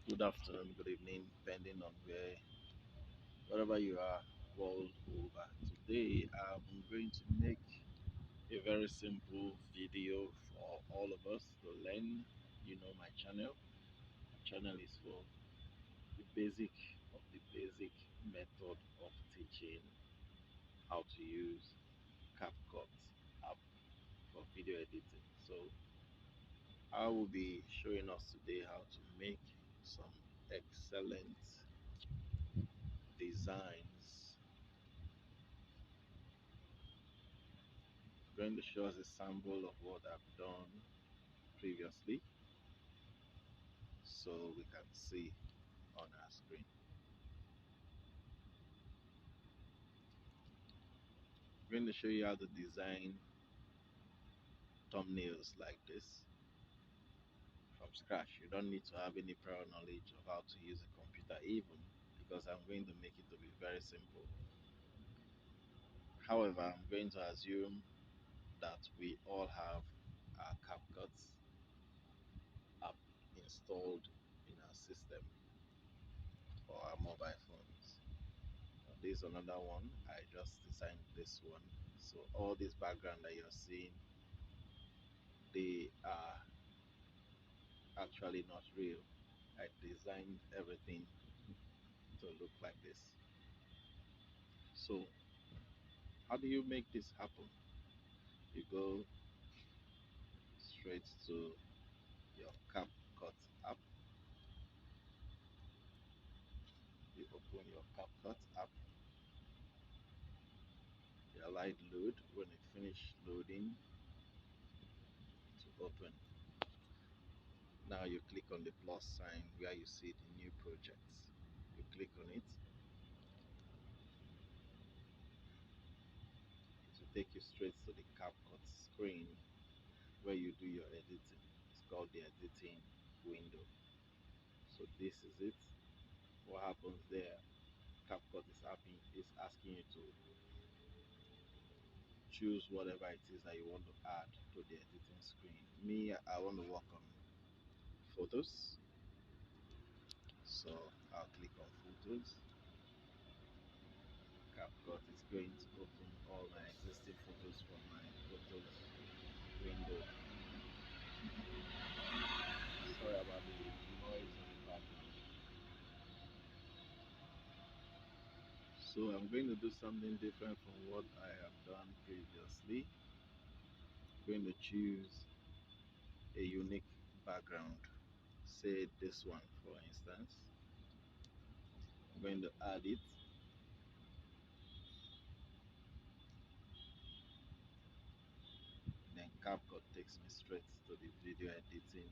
Good afternoon, good evening, depending on wherever you are world over. Today, I'm going to make a very simple video for all of us to learn. You know my channel. My channel is for the basic of the basic method of teaching how to use CapCut app for video editing. So I will be showing us today how to make some excellent designs. Going to show us a sample of what I've done previously so we can see on our screen. I'm going to show you how to design thumbnails like this from scratch. You don't need to have any prior knowledge of how to use a computer even, because I'm going to make it to be very simple. However, I'm going to assume that we all have our CapCut app installed in our system or our mobile phones. This is another one. I just designed this one. So all this background that you're seeing, they are actually not real. I designed everything to look like this. So how do you make this happen? You go straight to your CapCut app. You open your CapCut app. You allow it load. When it finishes loading, to open. Now you click on the plus sign where you see the new projects. You click on it. It will take you straight to the CapCut screen where you do your editing. It's called the editing window. So this is it. What happens there? CapCut is asking you to choose whatever it is that you want to add to the editing screen. Me, I want to work on photos. So I'll click on photos. CapCut is going to open all my existing photos from my photos window. Sorry about the noise in the background. So I'm going to do something different from what I have done previously. I'm going to choose a unique background. Say this one for instance. I'm going to add it. Then CapCut takes me straight to the video editing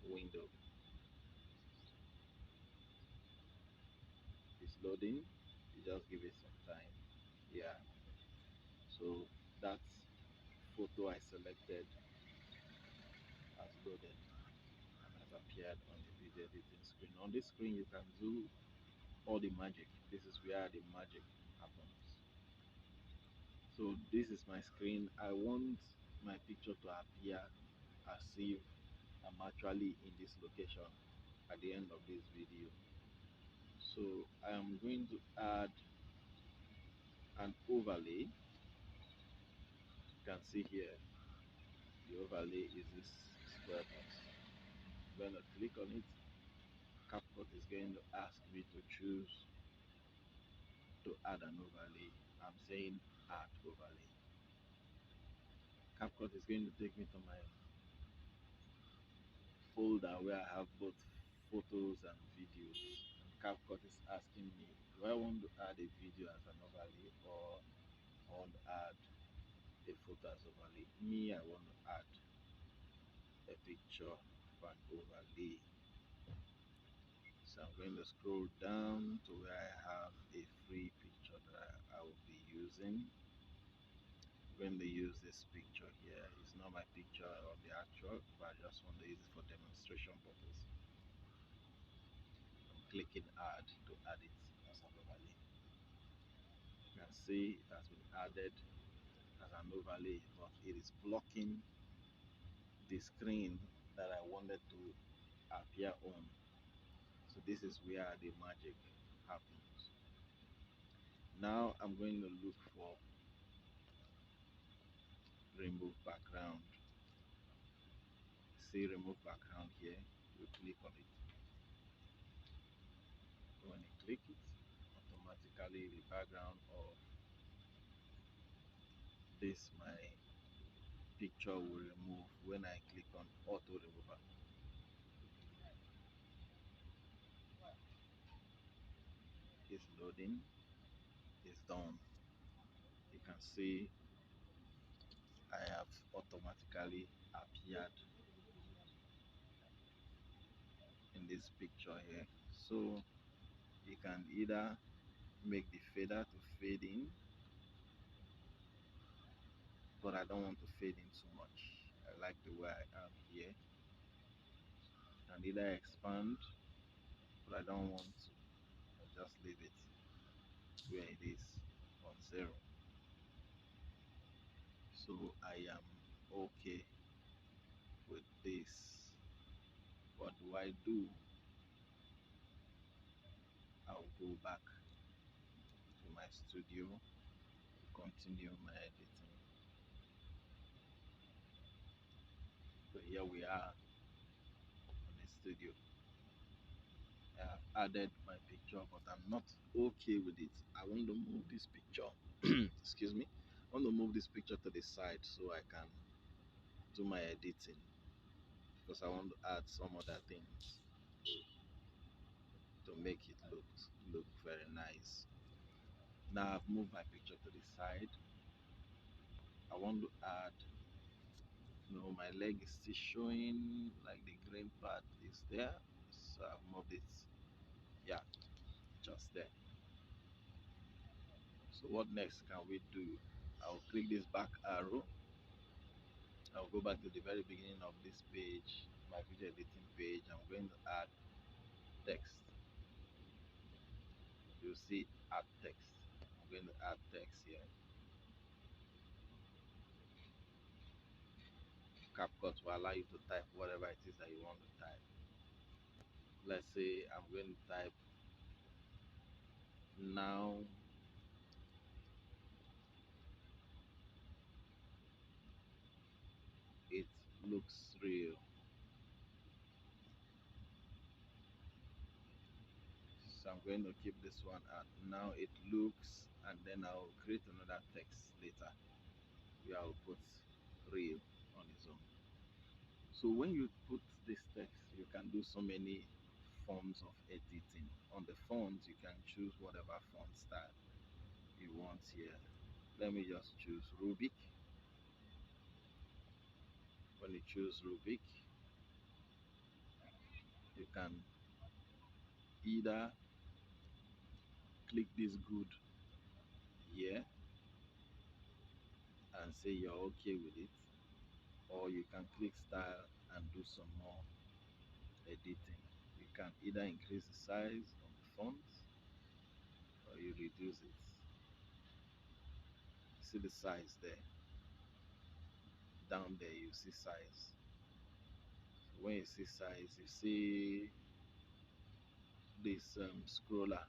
window. It's loading. You just give it some time. Yeah. So that photo I selected has loaded and has appeared on the video editing screen. On this screen you can do all the magic. This is where the magic happens. So this is my screen. I want my picture to appear as if I'm actually in this location at the end of this video. So I am going to add an overlay. You can see here the overlay is this square box. I'm going to click on it. CapCut is going to ask me to choose to add an overlay. I'm saying add overlay. CapCut is going to take me to my folder where I have both photos and videos. And CapCut is asking me, do I want to add a video as an overlay or I want to add a photo as overlay? Me, I want to add a picture for an overlay. So I'm going to scroll down to where I have a free picture that I will be using. I'm going to use this picture here. It's not my picture of the actual, but I just want to use it for demonstration purpose. I'm clicking add to add it as an overlay. You can see it has been added as an overlay, but it is blocking the screen that I wanted to appear on. this is where the magic happens. Now I'm going to look for remove background. See remove background here. You click on it. When you click it, automatically the background of this my picture will remove when I click on auto remover. It's loading, it's done. You can see I have automatically appeared in this picture here. So you can either make the fader to fade in, but I don't want to fade in too much. I like the way I am here. And either expand, but I don't want to. I just leave it where it is on 0. So I am okay with this. What do I do? I'll go back to my studio, continue my editing. So here we are on the studio. I have added my picture, but I'm not okay with it. I want to move this picture. Excuse me. I want to move this picture to the side so I can do my editing, because I want to add some other things to make it look very nice. Now I've moved my picture to the side. I want to add, my leg is still showing, like the green part is there. So I've moved it, yeah, just there. So what next can we do? I'll click this back arrow. I'll go back to the very beginning of this page, my video editing page. I'm going to add text. You'll see add text. I'm going to add text here. CapCut will allow you to type whatever it is that you want to type. Let's say I'm going to type now it looks real. So I'm going to keep this one at now it looks, and then I'll create another text later where I'll put real on its own. So when you put this text, you can do so many forms of editing. On the font, you can choose whatever font style you want here. Let me just choose Rubik. When you choose Rubik, you can either click this good here and say you're okay with it, or you can click style and do some more editing. You can either increase the size of the font or you reduce it. See the size there. Down there you see size. When you see size, you see this scroller.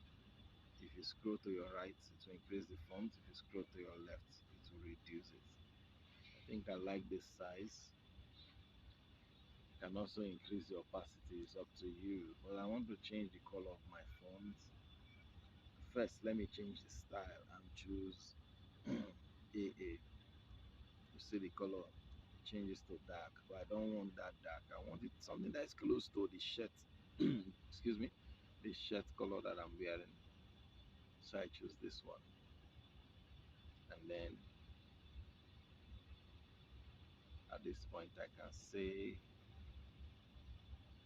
If you scroll to your right, it will increase the font. If you scroll to your left, it will reduce it. I think I like this size. You can also increase the opacity. It's up to you. But I want to change the color of my font. First, let me change the style and choose AA. You see the color changes to dark, but I don't want that dark. I want it something that is close to the shirt. Excuse me, the shirt color that I'm wearing. So I choose this one, and then at this point I can say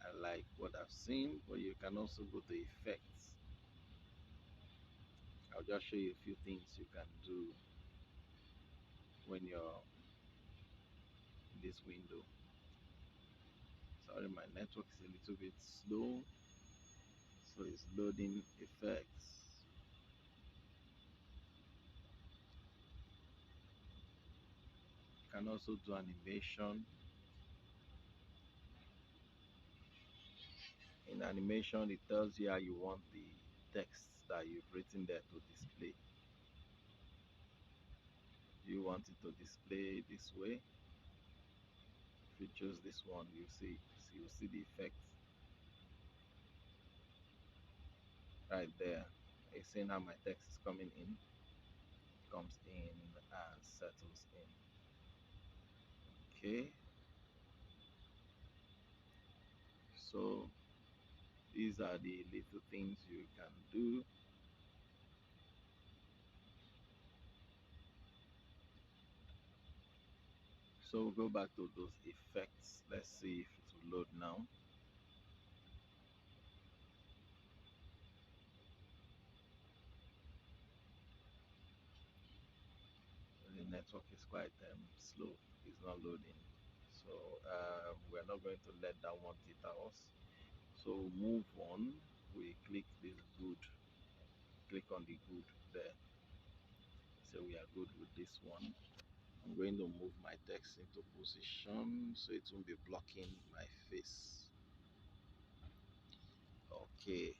I like what I've seen. But you can also go to effects. I'll just show you a few things you can do when you're in this window. Sorry, my network is a little bit slow, so it's loading effects. You can also do animation In animation, it tells you how you want the text that you've written there to display. Do you want it to display this way? If you choose this one, you'll see the effect right there. It's saying how my text is coming in, comes in and settles in. Okay, so these are the little things you can do. So we'll go back to those effects. Let's see if it will load now. The network is quite slow. It's not loading. So we're not going to let that one deter us. So move on. We click this good. Click on the good there. So we are good with this one. I'm going to move my text into position so it won't be blocking my face. Okay.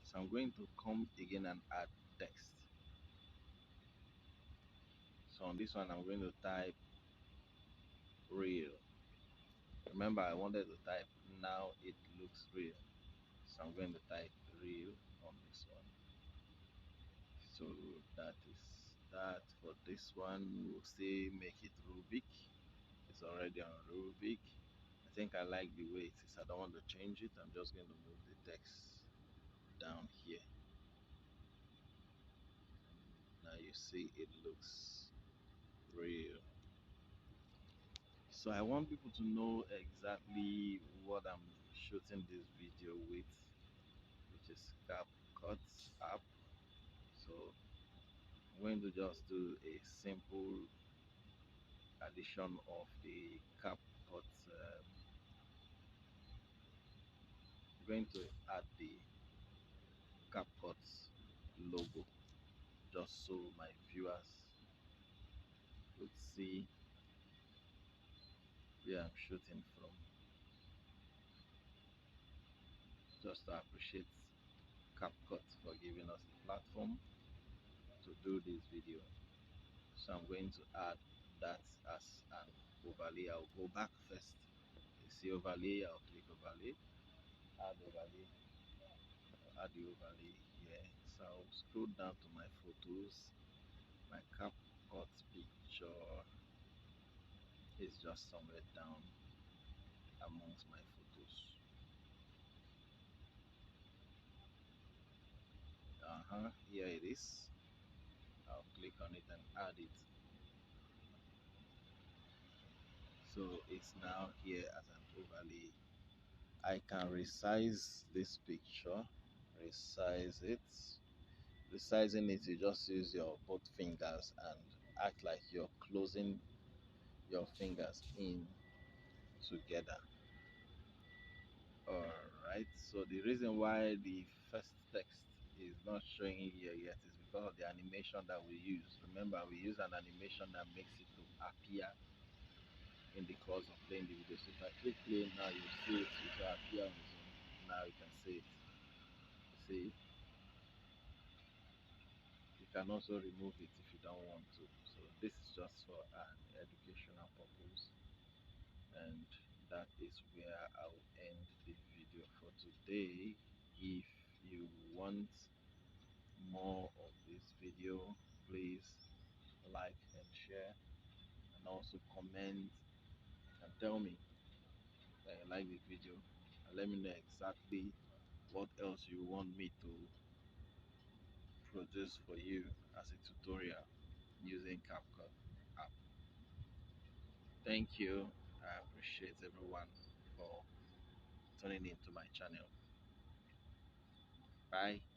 So I'm going to come again and add text. So on this one, I'm going to type real. Remember, I wanted to type now it looks real. So I'm going to type real on this one. So that is that. For this one, we'll say make it Rubik. It's already on Rubik. I think I like the way it is. I don't want to change it. I'm just going to move the text down here. Now you see it looks real. So I want people to know exactly what I'm shooting this video with, which is CapCut app. So I'm going to just do a simple addition of the CapCut. I'm going to add the CapCut logo just so my viewers could see where I'm shooting from. Just to appreciate CapCut for giving us the platform to do this video. So I'm going to add that as an overlay. I'll go back first. You see overlay, I'll click overlay, add overlay, add the overlay here. So I'll scroll down to my photos. My CapCut picture is just somewhere down amongst my photos. Here it is. I'll click on it and add it. So it's now here as an overlay. I can resize this picture, resize it. Resizing it, you just use your both fingers and act like you're closing your fingers in together. Alright, so the reason why the first text is not showing here yet is because of the animation that we use. Remember, we use an animation that makes it to appear in the course of playing the video. So if I click play now, you see it will appear on its own. Now you can see it. See, you can also remove it if you don't want to. So this is just for an educational purpose, and that is where I'll end the video for today. If you want more of this video, please like and share, and also comment and tell me that you like the video, and let me know exactly what else you want me to produce for you as a tutorial using CapCut app. Thank you. I appreciate everyone for tuning into my channel. Bye.